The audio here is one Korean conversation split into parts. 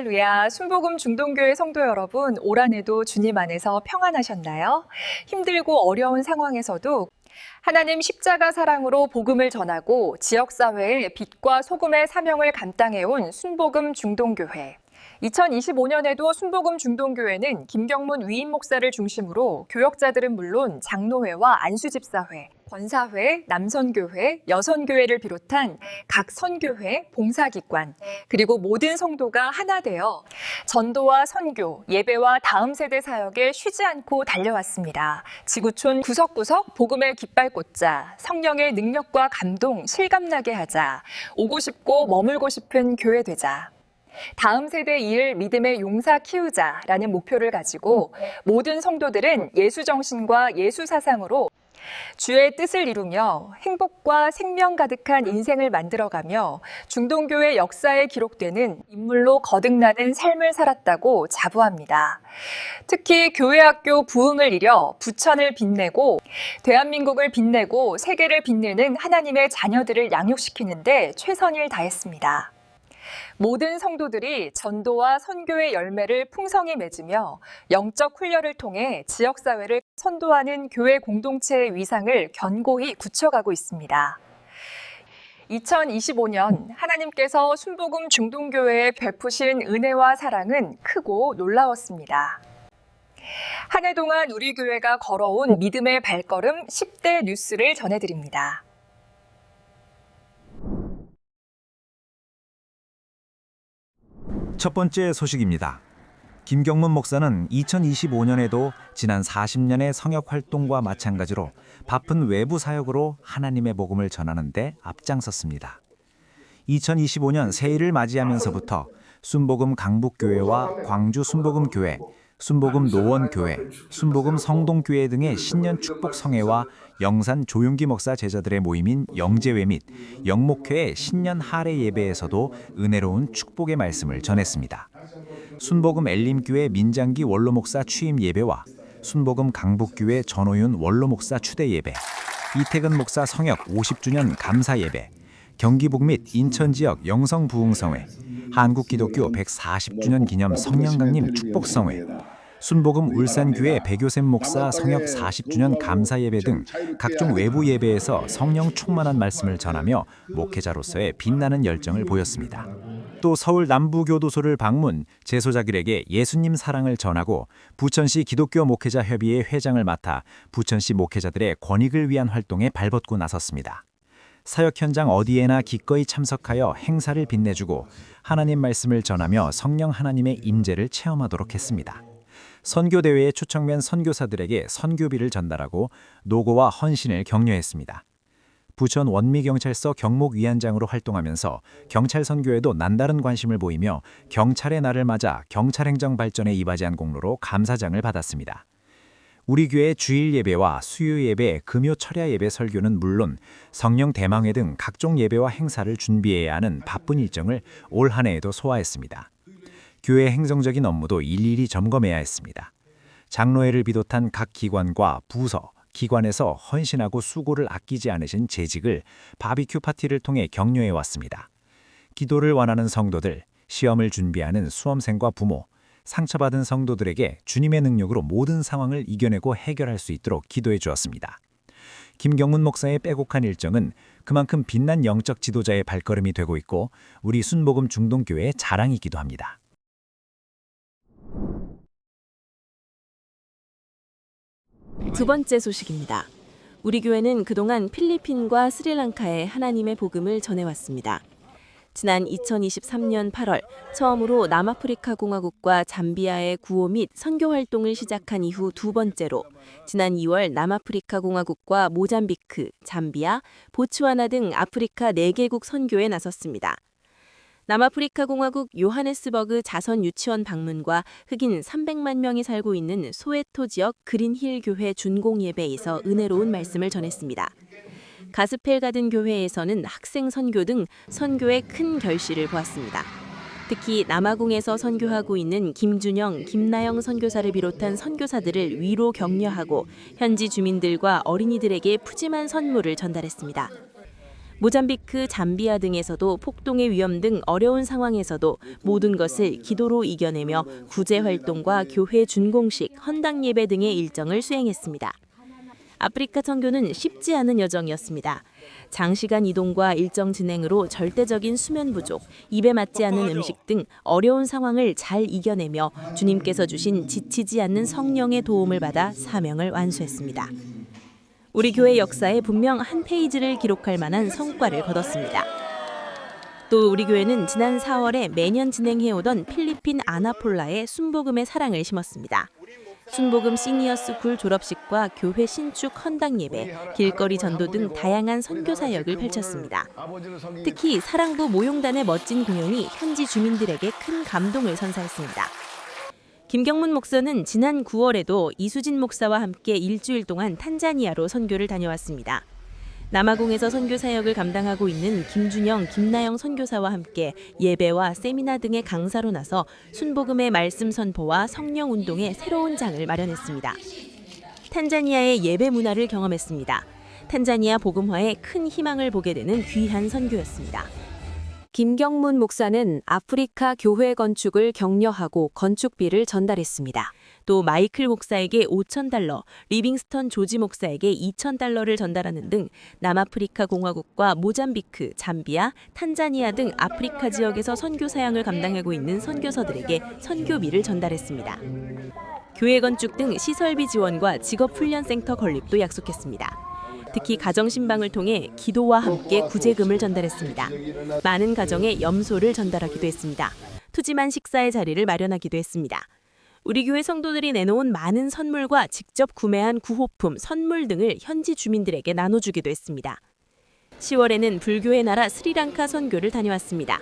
할렐루야, 순복음 중동교회 성도 여러분, 올 한해도 주님 안에서 평안하셨나요? 힘들고 어려운 상황에서도 하나님 십자가 사랑으로 복음을 전하고 지역사회의 빛과 소금의 사명을 감당해온 순복음 중동교회. 2025년에도 순복음 중동교회는 김경문 위임 목사를 중심으로 교역자들은 물론 장로회와 안수집사회, 권사회, 남선교회, 여선교회를 비롯한 각 선교회, 봉사기관, 그리고 모든 성도가 하나 되어 전도와 선교, 예배와 다음 세대 사역에 쉬지 않고 달려왔습니다. 지구촌 구석구석 복음의 깃발 꽂자, 성령의 능력과 감동 실감나게 하자, 오고 싶고 머물고 싶은 교회 되자. 다음 세대 이을 믿음의 용사 키우자라는 목표를 가지고 모든 성도들은 예수 정신과 예수 사상으로 주의 뜻을 이루며 행복과 생명 가득한 인생을 만들어가며 중동교회 역사에 기록되는 인물로 거듭나는 삶을 살았다고 자부합니다. 특히 교회학교 부흥을 이뤄 부천을 빛내고 대한민국을 빛내고 세계를 빛내는 하나님의 자녀들을 양육시키는데 최선을 다했습니다. 모든 성도들이 전도와 선교의 열매를 풍성히 맺으며 영적 훈련을 통해 지역사회를 선도하는 교회 공동체의 위상을 견고히 굳혀가고 있습니다. 2025년 하나님께서 순복음 중동교회에 베푸신 은혜와 사랑은 크고 놀라웠습니다. 한 해 동안 우리 교회가 걸어온 믿음의 발걸음 10대 뉴스를 전해드립니다. 첫 번째 소식입니다. 김경문 목사는 2025년에도 지난 40년의 성역 활동과 마찬가지로 바쁜 외부 사역으로 하나님의 복음을 전하는 데 앞장섰습니다. 2025년 새해를 맞이하면서부터 순복음 강북교회와 광주 순복음교회, 순복음 노원교회, 순복음 성동교회 등의 신년 축복 성회와 영산 조용기 목사 제자들의 모임인 영재회 및 영목회의 신년 할애 예배에서도 은혜로운 축복의 말씀을 전했습니다. 순복음 엘림교회 민장기 원로 목사 취임 예배와 순복음 강북교회 전호윤 원로 목사 추대 예배, 이태근 목사 성역 50주년 감사 예배, 경기북 및 인천 지역 영성 부흥성회, 한국기독교 140주년 기념 성령강림 축복성회, 순복음 울산교회 백요샘 목사 성역 40주년 감사 예배 등 각종 외부 예배에서 성령 충만한 말씀을 전하며 목회자로서의 빛나는 열정을 보였습니다. 또 서울 남부교도소를 방문, 재소자들에게 예수님 사랑을 전하고 부천시 기독교 목회자 협의회 회장을 맡아 부천시 목회자들의 권익을 위한 활동에 발벗고 나섰습니다. 사역 현장 어디에나 기꺼이 참석하여 행사를 빛내주고 하나님 말씀을 전하며 성령 하나님의 임재를 체험하도록 했습니다. 선교대회에 초청된 선교사들에게 선교비를 전달하고 노고와 헌신을 격려했습니다. 부천 원미경찰서 경목위원장으로 활동하면서 경찰 선교에도 남다른 관심을 보이며 경찰의 날을 맞아 경찰행정 발전에 이바지한 공로로 감사장을 받았습니다. 우리 교회 주일 예배와 수요 예배, 금요 철야 예배 설교는 물론 성령 대망회 등 각종 예배와 행사를 준비해야 하는 바쁜 일정을 올 한 해에도 소화했습니다. 교회 행정적인 업무도 일일이 점검해야 했습니다. 장로회를 비롯한 각 기관과 부서, 기관에서 헌신하고 수고를 아끼지 않으신 재직을 바비큐 파티를 통해 격려해 왔습니다. 기도를 원하는 성도들, 시험을 준비하는 수험생과 부모, 상처받은 성도들에게 주님의 능력으로 모든 상황을 이겨내고 해결할 수 있도록 기도해 주었습니다. 김경문 목사의 빼곡한 일정은 그만큼 빛난 영적 지도자의 발걸음이 되고 있고 우리 순복음 중동교회의 자랑이기도 합니다. 두 번째 소식입니다. 우리 교회는 그동안 필리핀과 스리랑카에 하나님의 복음을 전해왔습니다. 지난 2023년 8월 처음으로 남아프리카 공화국과 잠비아의 구호 및 선교 활동을 시작한 이후 두 번째로 지난 2월 남아프리카 공화국과 모잠비크, 잠비아, 보츠와나 등 아프리카 4개국 선교에 나섰습니다. 남아프리카 공화국 요하네스버그 자선 유치원 방문과 흑인 300만 명이 살고 있는 소웨토 지역 그린힐 교회 준공 예배에서 은혜로운 말씀을 전했습니다. 가스펠 가든 교회에서는 학생 선교 등 선교의 큰 결실을 보았습니다. 특히 남아공에서 선교하고 있는 김준영, 김나영 선교사를 비롯한 선교사들을 위로 격려하고 현지 주민들과 어린이들에게 푸짐한 선물을 전달했습니다. 모잠비크, 잠비아 등에서도 폭동의 위험 등 어려운 상황에서도 모든 것을 기도로 이겨내며 구제 활동과 교회 준공식, 헌당 예배 등의 일정을 수행했습니다. 아프리카 선교는 쉽지 않은 여정이었습니다. 장시간 이동과 일정 진행으로 절대적인 수면 부족, 입에 맞지 않는 음식 등 어려운 상황을 잘 이겨내며 주님께서 주신 지치지 않는 성령의 도움을 받아 사명을 완수했습니다. 우리 교회 역사에 분명 한 페이지를 기록할 만한 성과를 거뒀습니다. 또 우리 교회는 지난 4월에 매년 진행해오던 필리핀 아나폴라에 순복음의 사랑을 심었습니다. 순복음 시니어 스쿨 졸업식과 교회 신축 헌당 예배, 길거리 전도 등 다양한 선교 사역을 펼쳤습니다. 특히 사랑부 모용단의 멋진 공연이 현지 주민들에게 큰 감동을 선사했습니다. 김경문 목사는 지난 9월에도 이수진 목사와 함께 일주일 동안 탄자니아로 선교를 다녀왔습니다. 남아공에서 선교 사역을 감당하고 있는 김준영, 김나영 선교사와 함께 예배와 세미나 등의 강사로 나서 순복음의 말씀 선포와 성령 운동의 새로운 장을 마련했습니다. 탄자니아의 예배 문화를 경험했습니다. 탄자니아 복음화에 큰 희망을 보게 되는 귀한 선교였습니다. 김경문 목사는 아프리카 교회 건축을 격려하고 건축비를 전달했습니다. 또 마이클 목사에게 $5,000, 리빙스턴 조지 목사에게 $2,000를 전달하는 등 남아프리카 공화국과 모잠비크, 잠비아, 탄자니아 등 아프리카 지역에서 선교 사역을 감당하고 있는 선교사들에게 선교비를 전달했습니다. 교회 건축 등 시설비 지원과 직업훈련센터 건립도 약속했습니다. 특히 가정신방을 통해 기도와 함께 구제금을 전달했습니다. 많은 가정에 염소를 전달하기도 했습니다. 푸짐한 식사의 자리를 마련하기도 했습니다. 우리 교회 성도들이 내놓은 많은 선물과 직접 구매한 구호품, 선물 등을 현지 주민들에게 나눠주기도 했습니다. 10월에는 불교의 나라 스리랑카 선교를 다녀왔습니다.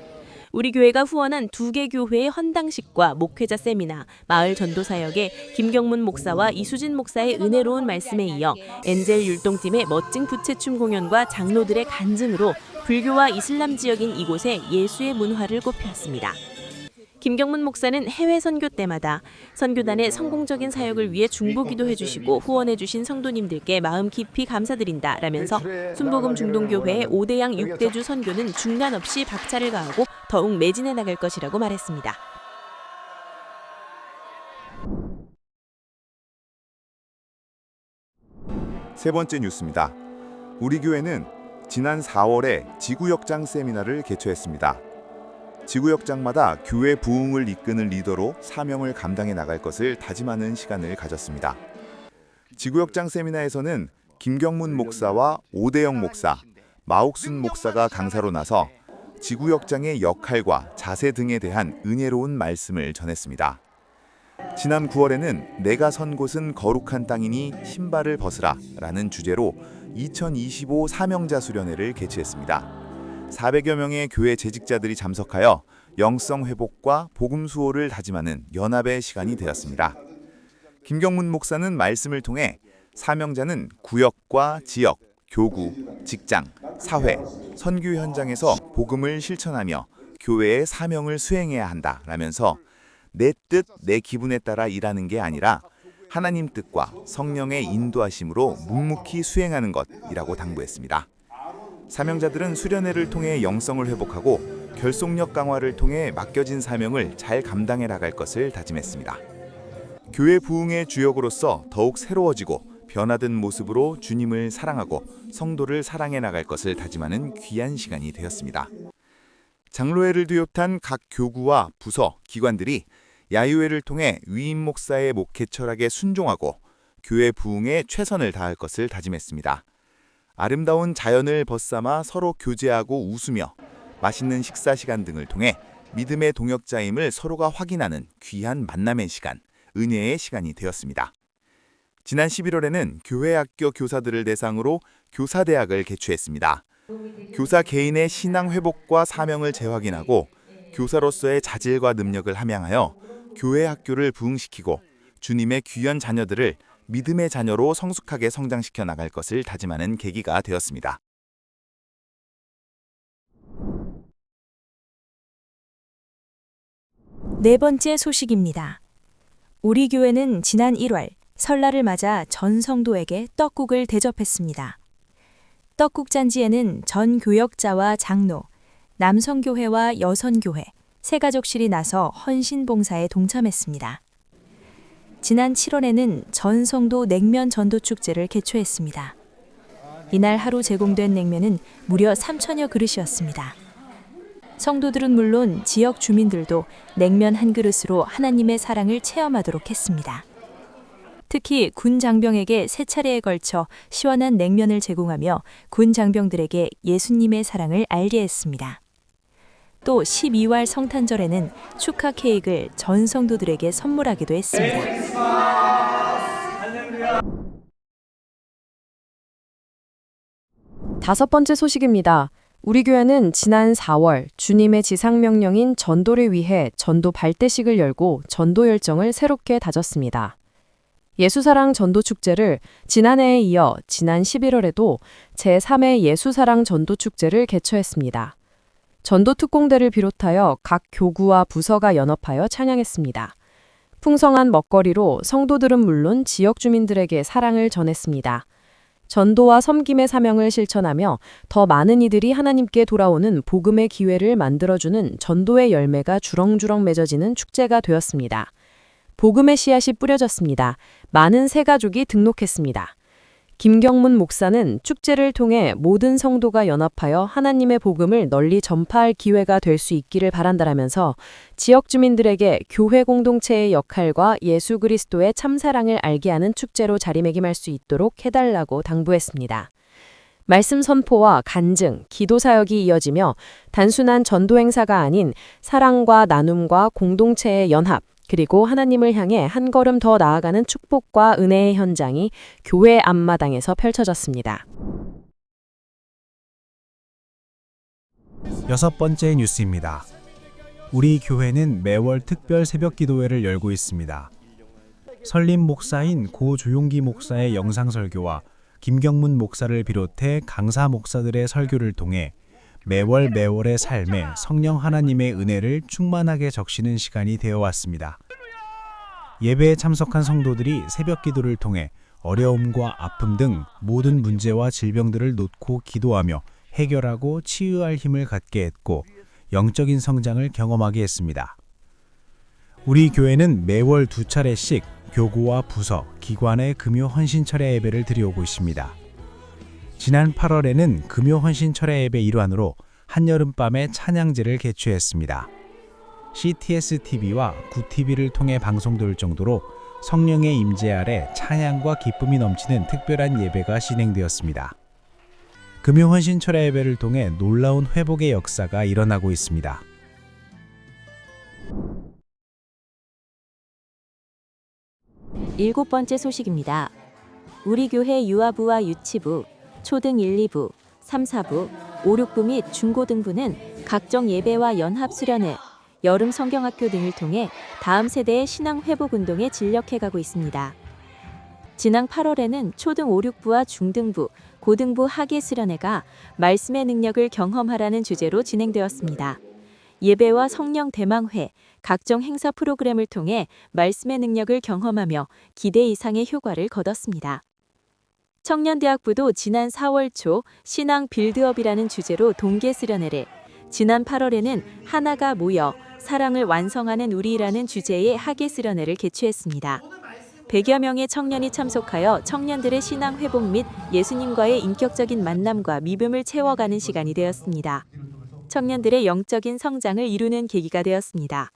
우리 교회가 후원한 2개 교회의 헌당식과 목회자 세미나, 마을 전도 사역에 김경문 목사와 이수진 목사의 은혜로운 말씀에 이어 엔젤 율동팀의 멋진 부채춤 공연과 장로들의 간증으로 불교와 이슬람 지역인 이곳에 예수의 문화를 꽃피웠습니다. 김경문 목사는 해외 선교 때마다 선교단의 성공적인 사역을 위해 중보기도 해주시고 후원해주신 성도님들께 마음 깊이 감사드린다라면서 순복음 중동교회의 5대양 6대주 선교는 중단 없이 박차를 가하고 더욱 매진해 나갈 것이라고 말했습니다. 세 번째 뉴스입니다. 우리 교회는 지난 4월에 지구역장 세미나를 개최했습니다. 지구역장마다 교회 부흥을 이끄는 리더로 사명을 감당해 나갈 것을 다짐하는 시간을 가졌습니다. 지구역장 세미나에서는 김경문 목사와 오대영 목사, 마옥순 목사가 강사로 나서 지구역장의 역할과 자세 등에 대한 은혜로운 말씀을 전했습니다. 지난 9월에는 내가 선 곳은 거룩한 땅이니 신발을 벗으라 라는 주제로 2025 사명자 수련회를 개최했습니다. 400여 명의 교회 재직자들이 참석하여 영성 회복과 복음 수호를 다짐하는 연합의 시간이 되었습니다. 김경문 목사는 말씀을 통해 사명자는 구역과 지역, 교구, 직장, 사회, 선교 현장에서 복음을 실천하며 교회의 사명을 수행해야 한다라면서 내 뜻, 내 기분에 따라 일하는 게 아니라 하나님 뜻과 성령의 인도하심으로 묵묵히 수행하는 것이라고 당부했습니다. 사명자들은 수련회를 통해 영성을 회복하고 결속력 강화를 통해 맡겨진 사명을 잘 감당해 나갈 것을 다짐했습니다. 교회 부흥의 주역으로서 더욱 새로워지고 변화된 모습으로 주님을 사랑하고 성도를 사랑해 나갈 것을 다짐하는 귀한 시간이 되었습니다. 장로회를 비롯한 각 교구와 부서, 기관들이 야유회를 통해 위임 목사의 목회 철학에 순종하고 교회 부흥에 최선을 다할 것을 다짐했습니다. 아름다운 자연을 벗삼아 서로 교제하고 웃으며 맛있는 식사 시간 등을 통해 믿음의 동역자임을 서로가 확인하는 귀한 만남의 시간, 은혜의 시간이 되었습니다. 지난 11월에는 교회학교 교사들을 대상으로 교사대학을 개최했습니다. 교사 개인의 신앙 회복과 사명을 재확인하고 교사로서의 자질과 능력을 함양하여 교회 학교를 부흥시키고 주님의 귀한 자녀들을 믿음의 자녀로 성숙하게 성장시켜 나갈 것을 다짐하는 계기가 되었습니다. 네 번째 소식입니다. 우리 교회는 지난 1월 설날을 맞아 전 성도에게 떡국을 대접했습니다. 떡국잔지에는 전 교역자와 장로, 남성교회와 여선교회, 새가족실이 나서 헌신봉사에 동참했습니다. 지난 7월에는 전 성도 냉면 전도축제를 개최했습니다. 이날 하루 제공된 냉면은 무려 3천여 그릇이었습니다. 성도들은 물론 지역 주민들도 냉면 한 그릇으로 하나님의 사랑을 체험하도록 했습니다. 특히 군 장병에게 3차례에 걸쳐 시원한 냉면을 제공하며 군 장병들에게 예수님의 사랑을 알게 했습니다. 또 12월 성탄절에는 축하 케이크를 전 성도들에게 선물하기도 했습니다. 다섯 번째 소식입니다. 우리 교회는 지난 4월 주님의 지상명령인 전도를 위해 전도 발대식을 열고 전도 열정을 새롭게 다졌습니다. 예수사랑 전도축제를 지난해에 이어 지난 11월에도 제3회 예수사랑 전도축제를 개최했습니다. 전도특공대를 비롯하여 각 교구와 부서가 연합하여 찬양했습니다. 풍성한 먹거리로 성도들은 물론 지역 주민들에게 사랑을 전했습니다. 전도와 섬김의 사명을 실천하며 더 많은 이들이 하나님께 돌아오는 복음의 기회를 만들어주는 전도의 열매가 주렁주렁 맺어지는 축제가 되었습니다. 복음의 씨앗이 뿌려졌습니다. 많은 새가족이 등록했습니다. 김경문 목사는 축제를 통해 모든 성도가 연합하여 하나님의 복음을 널리 전파할 기회가 될 수 있기를 바란다라면서 지역 주민들에게 교회 공동체의 역할과 예수 그리스도의 참사랑을 알게 하는 축제로 자리매김할 수 있도록 해달라고 당부했습니다. 말씀 선포와 간증, 기도 사역이 이어지며 단순한 전도 행사가 아닌 사랑과 나눔과 공동체의 연합, 그리고 하나님을 향해 한 걸음 더 나아가는 축복과 은혜의 현장이 교회 앞마당에서 펼쳐졌습니다. 여섯 번째 뉴스입니다. 우리 교회는 매월 특별 새벽 기도회를 열고 있습니다. 설립 목사인 고 조용기 목사의 영상 설교와 김경문 목사를 비롯해 강사 목사들의 설교를 통해 매월의 삶에 성령 하나님의 은혜를 충만하게 적시는 시간이 되어 왔습니다. 예배에 참석한 성도들이 새벽 기도를 통해 어려움과 아픔 등 모든 문제와 질병들을 놓고 기도하며 해결하고 치유할 힘을 갖게 했고 영적인 성장을 경험하게 했습니다. 우리 교회는 매월 2차례씩 교구와 부서, 기관의 금요 헌신철야 예배를 드려오고 있습니다. 지난 8월에는 금요 헌신철야 예배 일환으로 한여름밤에 찬양제를 개최했습니다. CTS-TV와 구TV를 통해 방송될 정도로 성령의 임재 아래 찬양과 기쁨이 넘치는 특별한 예배가 진행되었습니다. 금요 헌신철야 예배를 통해 놀라운 회복의 역사가 일어나고 있습니다. 일곱 번째 소식입니다. 우리 교회 유아부와 유치부, 초등 1, 2부, 3, 4부, 5, 6부 및 중고등부는 각종 예배와 연합 수련회, 여름 성경학교 등을 통해 다음 세대의 신앙 회복 운동에 진력해가고 있습니다. 지난 8월에는 초등 5, 6부와 중등부, 고등부 학예 수련회가 말씀의 능력을 경험하라는 주제로 진행되었습니다. 예배와 성령 대망회, 각종 행사 프로그램을 통해 말씀의 능력을 경험하며 기대 이상의 효과를 거뒀습니다. 청년대학부도 지난 4월 초 신앙 빌드업이라는 주제로 동계 수련회를, 지난 8월에는 하나가 모여 사랑을 완성하는 우리라는 주제의 학예 수련회를 개최했습니다. 100여 명의 청년이 참석하여 청년들의 신앙 회복 및 예수님과의 인격적인 만남과 믿음을 채워가는 시간이 되었습니다. 청년들의 영적인 성장을 이루는 계기가 되었습니다.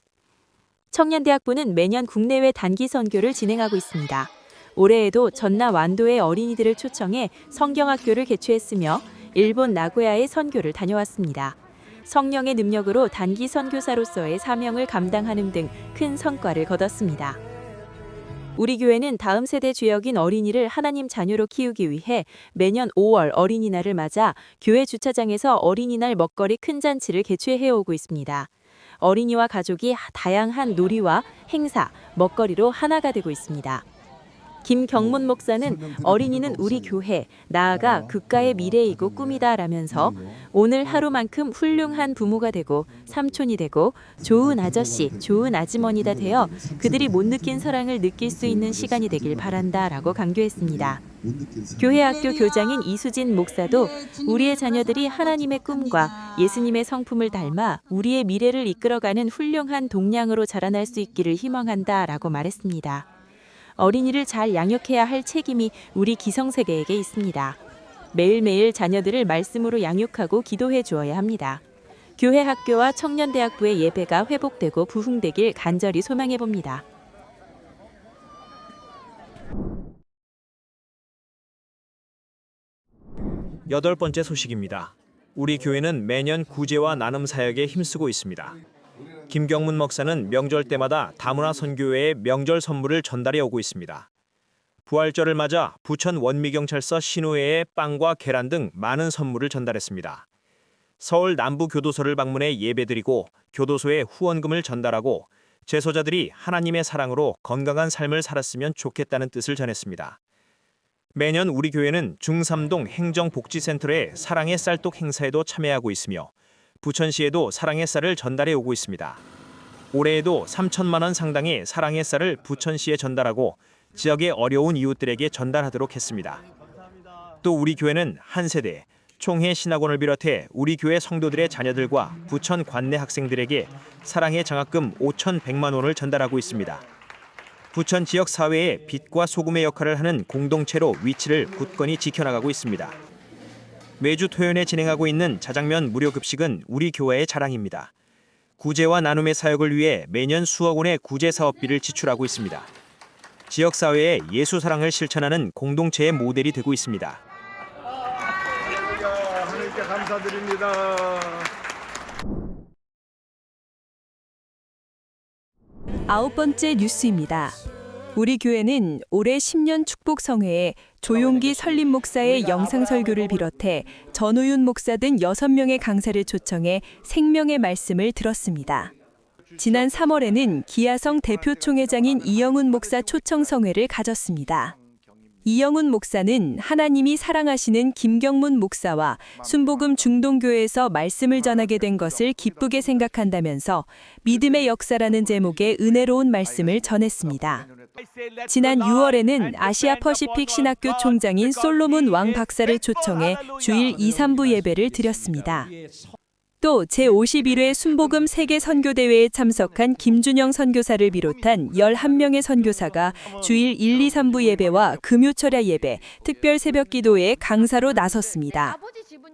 청년대학부는 매년 국내외 단기 선교를 진행하고 있습니다. 올해에도 전라 완도의 어린이들을 초청해 성경학교를 개최했으며 일본 나고야의 선교를 다녀왔습니다. 성령의 능력으로 단기 선교사로서의 사명을 감당하는 등 큰 성과를 거뒀습니다. 우리 교회는 다음 세대 주역인 어린이를 하나님 자녀로 키우기 위해 매년 5월 어린이날을 맞아 교회 주차장에서 어린이날 먹거리 큰 잔치를 개최해오고 있습니다. 어린이와 가족이 다양한 놀이와 행사, 먹거리로 하나가 되고 있습니다. 김경문 목사는 어린이는 우리 교회, 나아가 국가의 미래이고 꿈이다라면서 오늘 하루만큼 훌륭한 부모가 되고 삼촌이 되고 좋은 아저씨, 좋은 아주머니다 되어 그들이 못 느낀 사랑을 느낄 수 있는 시간이 되길 바란다라고 강조했습니다. 교회 학교 교장인 이수진 목사도 우리의 자녀들이 하나님의 꿈과 예수님의 성품을 닮아 우리의 미래를 이끌어가는 훌륭한 동량으로 자라날 수 있기를 희망한다라고 말했습니다. 어린이를 잘 양육해야 할 책임이 우리 기성세대에게 있습니다. 매일매일 자녀들을 말씀으로 양육하고 기도해 주어야 합니다. 교회 학교와 청년대학부의 예배가 회복되고 부흥되길 간절히 소망해 봅니다. 여덟 번째 소식입니다. 우리 교회는 매년 구제와 나눔 사역에 힘쓰고 있습니다. 김경문 목사는 명절 때마다 다문화 선교회에 명절 선물을 전달해 오고 있습니다. 부활절을 맞아 부천 원미경찰서 신우회에 빵과 계란 등 많은 선물을 전달했습니다. 서울 남부교도소를 방문해 예배드리고 교도소에 후원금을 전달하고 재소자들이 하나님의 사랑으로 건강한 삶을 살았으면 좋겠다는 뜻을 전했습니다. 매년 우리 교회는 중삼동 행정복지센터의 사랑의 쌀독 행사에도 참여하고 있으며 부천시에도 사랑의 쌀을 전달해 오고 있습니다. 올해에도 3천만 원 상당의 사랑의 쌀을 부천시에 전달하고 지역의 어려운 이웃들에게 전달하도록 했습니다. 또 우리 교회는 한 세대 총회 신학원을 비롯해 우리 교회 성도들의 자녀들과 부천 관내 학생들에게 사랑의 장학금 5,100만 원을 전달하고 있습니다. 부천 지역 사회에 빛과 소금의 역할을 하는 공동체로 위치를 굳건히 지켜나가고 있습니다. 매주 토요일에 진행하고 있는 자장면 무료 급식은 우리 교회의 자랑입니다. 구제와 나눔의 사역을 위해 매년 수억 원의 구제 사업비를 지출하고 있습니다. 지역 사회에 예수 사랑을 실천하는 공동체의 모델이 되고 있습니다. 하나님께 감사드립니다. 아홉 번째 뉴스입니다. 우리 교회는 올해 10년 축복성회에 조용기 설립 목사의 영상 설교를 비롯해 전우윤 목사 등 6명의 강사를 초청해 생명의 말씀을 들었습니다. 지난 3월에는 기아성 대표총회장인 이영훈 목사 초청 성회를 가졌습니다. 이영훈 목사는 하나님이 사랑하시는 김경문 목사와 순복음 중동교회에서 말씀을 전하게 된 것을 기쁘게 생각한다면서 믿음의 역사라는 제목의 은혜로운 말씀을 전했습니다. 지난 6월에는 아시아 퍼시픽 신학교 총장인 솔로몬 왕 박사를 초청해 주일 2, 3부 예배를 드렸습니다. 또 제51회 순복음 세계 선교대회에 참석한 김준영 선교사를 비롯한 11명의 선교사가 주일 1, 2, 3부 예배와 금요철야 예배, 특별 새벽 기도에 강사로 나섰습니다.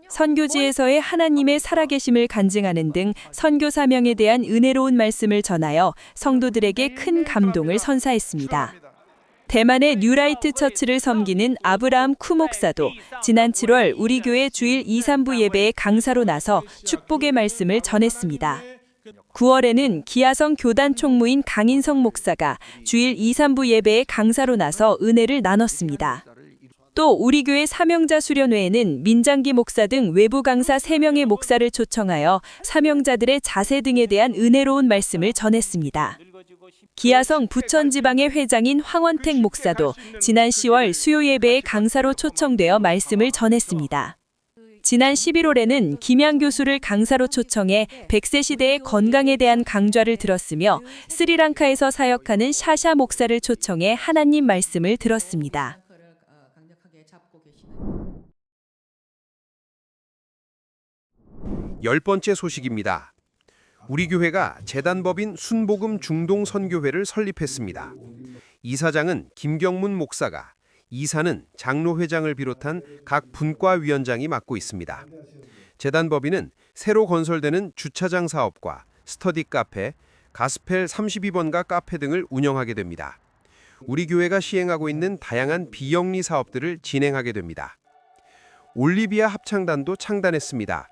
선교지에서의 하나님의 살아계심을 간증하는 등 선교 사명에 대한 은혜로운 말씀을 전하여 성도들에게 큰 감동을 선사했습니다. 대만의 뉴라이트 처치를 섬기는 아브라함 쿠 목사도 지난 7월 우리 교회 주일 2, 3부 예배에 강사로 나서 축복의 말씀을 전했습니다. 9월에는 기아성 교단 총무인 강인성 목사가 주일 2, 3부 예배에 강사로 나서 은혜를 나눴습니다. 또 우리 교회 사명자 수련회에는 민장기 목사 등 외부 강사 3명의 목사를 초청하여 사명자들의 자세 등에 대한 은혜로운 말씀을 전했습니다. 기아성 부천지방의 회장인 황원택 목사도 지난 10월 수요 예배에 강사로 초청되어 말씀을 전했습니다. 지난 11월에는 김양 교수를 강사로 초청해 100세 시대의 건강에 대한 강좌를 들었으며 스리랑카에서 사역하는 샤샤 목사를 초청해 하나님 말씀을 들었습니다. 열 번째 소식입니다. 우리 교회가 재단법인 순복음 중동 선교회를 설립했습니다. 이사장은 김경문 목사가, 이사는 장로회장을 비롯한 각 분과위원장이 맡고 있습니다. 재단법인은 새로 건설되는 주차장 사업과 스터디 카페, 가스펠 32번가 카페 등을 운영하게 됩니다. 우리 교회가 시행하고 있는 다양한 비영리 사업들을 진행하게 됩니다. 올리비아 합창단도 창단했습니다.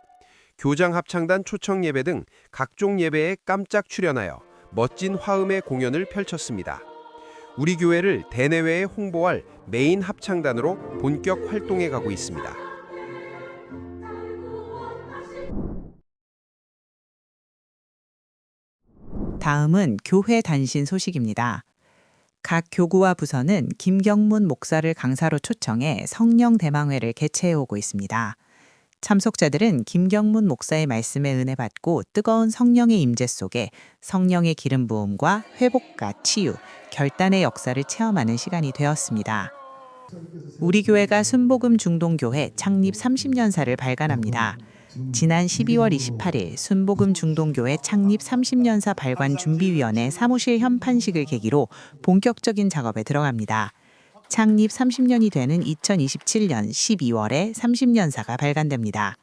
교장 합창단 초청 예배 등 각종 예배에 깜짝 출연하여 멋진 화음의 공연을 펼쳤습니다. 우리 교회를 대내외에 홍보할 메인 합창단으로 본격 활동해 가고 있습니다. 다음은 교회 단신 소식입니다. 각 교구와 부서는 김경문 목사를 강사로 초청해 성령 대망회를 개최해 오고 있습니다. 참석자들은 김경문 목사의 말씀에 은혜 받고 뜨거운 성령의 임재 속에 성령의 기름 부음과 회복과 치유, 결단의 역사를 체험하는 시간이 되었습니다. 우리 교회가 순복음 중동교회 창립 30년사를 발간합니다. 지난 12월 28일 순복음 중동교회 창립 30년사 발관 준비위원회 사무실 현판식을 계기로 본격적인 작업에 들어갑니다. 창립 30년이 되는 2027년 12월에 30년사가 발간됩니다.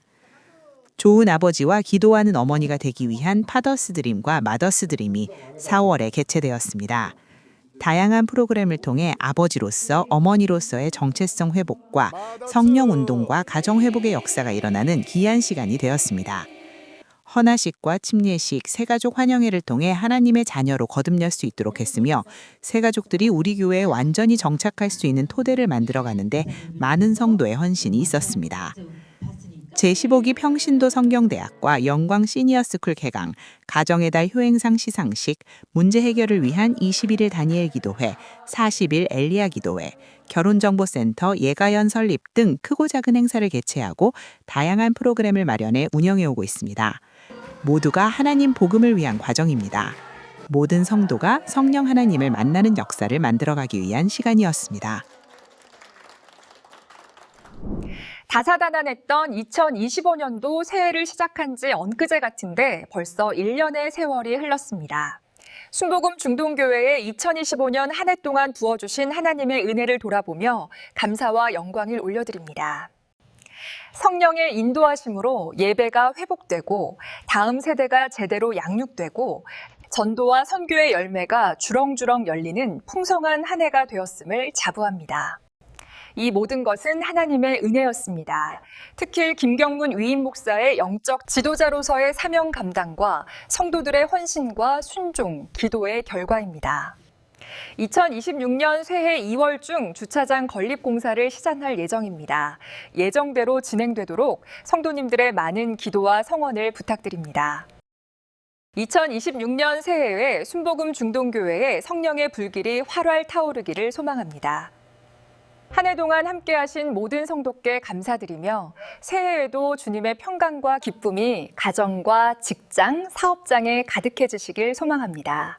좋은 아버지와 기도하는 어머니가 되기 위한 파더스 드림과 마더스 드림이 4월에 개최되었습니다. 다양한 프로그램을 통해 아버지로서 어머니로서의 정체성 회복과 성령 운동과 가정 회복의 역사가 일어나는 귀한 시간이 되었습니다. 헌화식과 침례식, 새가족 환영회를 통해 하나님의 자녀로 거듭날 수 있도록 했으며 새가족들이 우리 교회에 완전히 정착할 수 있는 토대를 만들어가는데 많은 성도의 헌신이 있었습니다. 제15기 평신도 성경대학과 영광 시니어스쿨 개강, 가정의 달 효행상 시상식, 문제 해결을 위한 21일 다니엘 기도회, 40일 엘리야 기도회, 결혼정보센터 예가연 설립 등 크고 작은 행사를 개최하고 다양한 프로그램을 마련해 운영해 오고 있습니다. 모두가 하나님 복음을 위한 과정입니다. 모든 성도가 성령 하나님을 만나는 역사를 만들어가기 위한 시간이었습니다. 다사다난했던 2025년도 새해를 시작한 지 엊그제 같은데 벌써 1년의 세월이 흘렀습니다. 순복음 중동교회에 2025년 한 해 동안 부어주신 하나님의 은혜를 돌아보며 감사와 영광을 올려드립니다. 성령의 인도하심으로 예배가 회복되고 다음 세대가 제대로 양육되고 전도와 선교의 열매가 주렁주렁 열리는 풍성한 한 해가 되었음을 자부합니다. 이 모든 것은 하나님의 은혜였습니다. 특히 김경문 위임 목사의 영적 지도자로서의 사명 감당과 성도들의 헌신과 순종, 기도의 결과입니다. 2026년 새해 2월 중 주차장 건립 공사를 시작할 예정입니다. 예정대로 진행되도록 성도님들의 많은 기도와 성원을 부탁드립니다. 2026년 새해에 순복음 중동교회의 성령의 불길이 활활 타오르기를 소망합니다. 한 해 동안 함께하신 모든 성도께 감사드리며 새해에도 주님의 평강과 기쁨이 가정과 직장, 사업장에 가득해지시길 소망합니다.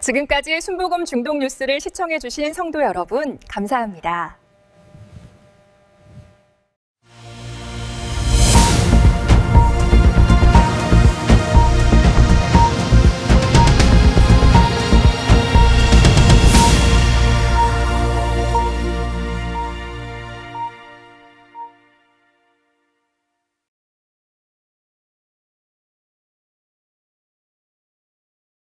지금까지 순복음 중동 뉴스를 시청해주신 성도 여러분, 감사합니다.